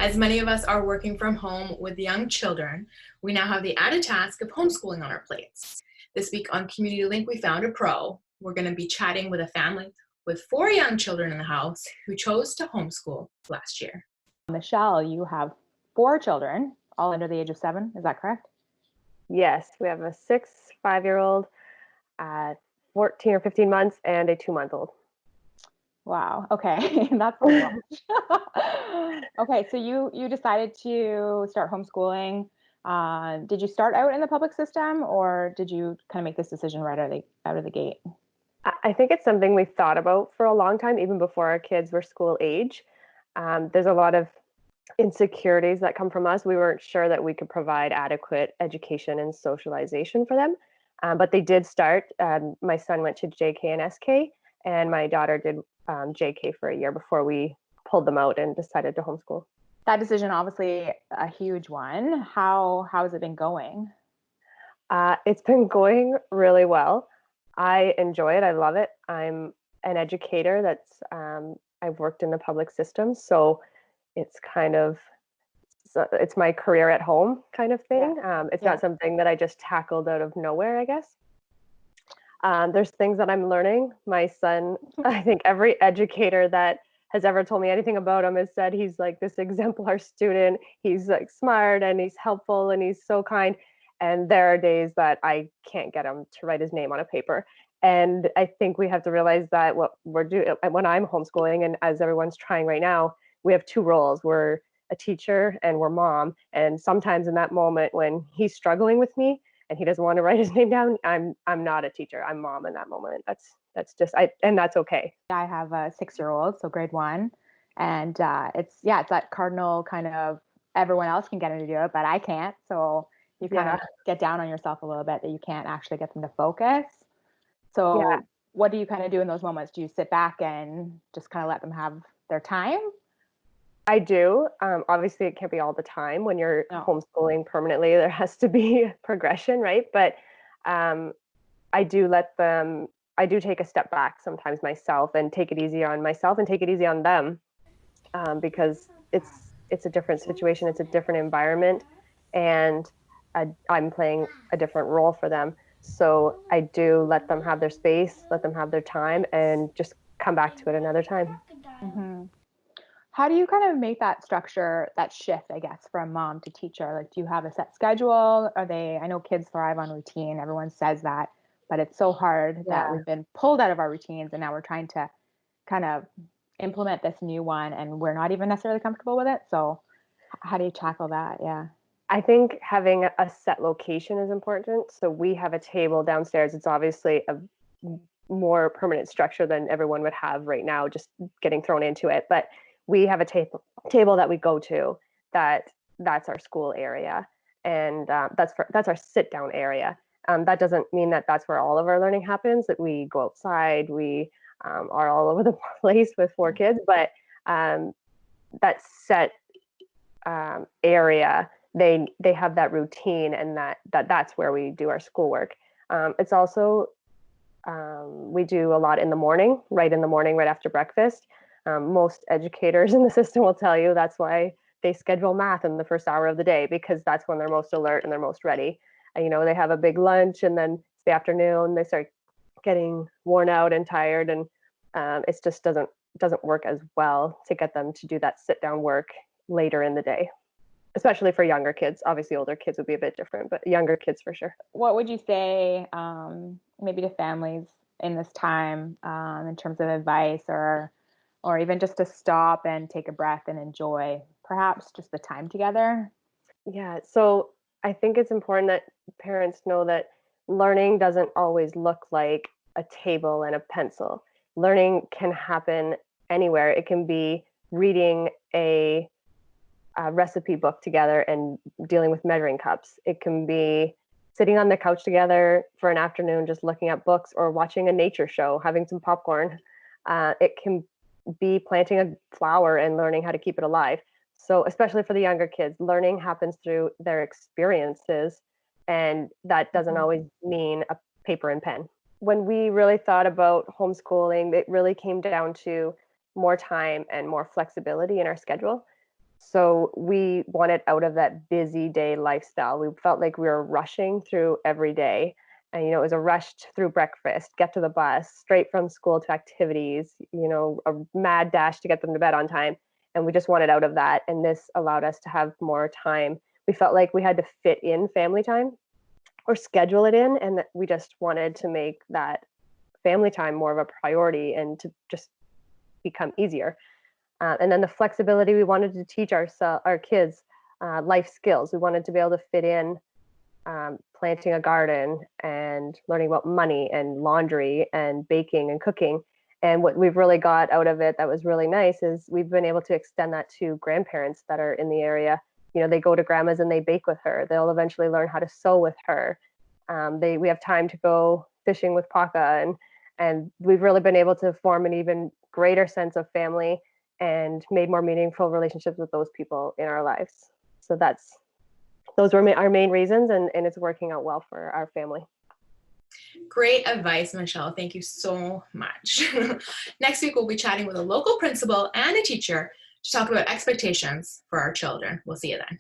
As many of us are working from home with young children, we now have the added task of homeschooling on our plates. This week on Community Link, we found a pro. We're going to be chatting with a family with 4 young children in the house who chose to homeschool last year. Michelle, you have 4 children, all under the age of 7. Is that correct? Yes, we have a 5-year-old at 14 or 15 months and a 2-month-old. Wow. Okay. That's a lot. Okay. So you decided to start homeschooling. Did you start out in the public system, or did you kind of make this decision right out of the gate? I think it's something we've thought about for a long time, even before our kids were school age. There's a lot of insecurities that come from us. We weren't sure that we could provide adequate education and socialization for them. But they did start. My son went to JK and SK, and my daughter did JK for a year before we pulled them out and decided to homeschool. That decision, obviously a huge one. How has it been going? It's been going really well. I enjoy it. I love it. I'm an educator I've worked in the public system. So it's it's my career at home kind of thing. It's not something that I just tackled out of nowhere, I guess. There's things that I'm learning. My son, I think every educator that has ever told me anything about him has said he's like this exemplar student. He's like smart and he's helpful and he's so kind. And there are days that I can't get him to write his name on a paper. And I think we have to realize that what we're doing when I'm homeschooling, and as everyone's trying right now, we have 2 roles. We're a teacher and we're mom. And sometimes in that moment when he's struggling with me and he doesn't want to write his name down, I'm not a teacher. I'm mom in that moment. That's just and that's okay. I have a 6-year-old, so grade 1, and it's that cardinal kind of everyone else can get him to do it, but I can't. So you kind of get down on yourself a little bit that you can't actually get them to focus. So what do you kind of do in those moments? Do you sit back and just kind of let them have their time? I do. Obviously, it can't be all the time when you're homeschooling permanently. There has to be progression, right? But I do take a step back sometimes myself and take it easy on myself and take it easy on them, because it's a different situation. It's a different environment, and I'm playing a different role for them. So I do let them have their space, let them have their time, and just come back to it another time. Mm-hmm. How do you kind of make that structure, that shift, I guess, from mom to teacher? Like, do you have a set schedule? I know kids thrive on routine. Everyone says that, but it's so hard that we've been pulled out of our routines and now we're trying to kind of implement this new one and we're not even necessarily comfortable with it. So how do you tackle that? Yeah. I think having a set location is important. So we have a table downstairs. It's obviously a more permanent structure than everyone would have right now, just getting thrown into it. But we have a table that we go to that's our school area, and that's our sit down area. That doesn't mean that that's where all of our learning happens, that we go outside, we are all over the place with 4 kids, but that set area, they have that routine, and that's where we do our schoolwork. It's also we do a lot in the morning, right after breakfast. Most educators in the system will tell you that's why they schedule math in the first hour of the day, because that's when they're most alert and they're most ready. And, they have a big lunch, and then it's the afternoon, they start getting worn out and tired, and it just doesn't work as well to get them to do that sit down work later in the day, especially for younger kids. Obviously older kids would be a bit different, but younger kids for sure. What would you say maybe to families in this time in terms of advice, or even just to stop and take a breath and enjoy perhaps just the time together? Yeah, so I think it's important that parents know that learning doesn't always look like a table and a pencil. Learning can happen anywhere. It can be reading a recipe book together and dealing with measuring cups. It can be sitting on the couch together for an afternoon just looking at books, or watching a nature show, having some popcorn. It can be planting a flower and learning how to keep it alive. So especially for the younger kids, learning happens through their experiences, and that doesn't always mean a paper and pen. When we really thought about homeschooling, it really came down to more time and more flexibility in our schedule. So we wanted out of that busy day lifestyle. We felt like we were rushing through every day. And, it was a rush through breakfast, get to the bus, straight from school to activities, a mad dash to get them to bed on time. And we just wanted out of that. And this allowed us to have more time. We felt like we had to fit in family time or schedule it in. And that we just wanted to make that family time more of a priority and to just become easier. And then the flexibility, we wanted to teach our kids life skills. We wanted to be able to fit in planting a garden and learning about money and laundry and baking and cooking. And what we've really got out of it that was really nice is we've been able to extend that to grandparents that are in the area. They go to grandma's and they bake with her. They'll eventually learn how to sew with her. We have time to go fishing with Paka, and we've really been able to form an even greater sense of family and made more meaningful relationships with those people in our lives. So those were our main reasons, and it's working out well for our family. Great advice, Michelle. Thank you so much. Next week, we'll be chatting with a local principal and a teacher to talk about expectations for our children. We'll see you then.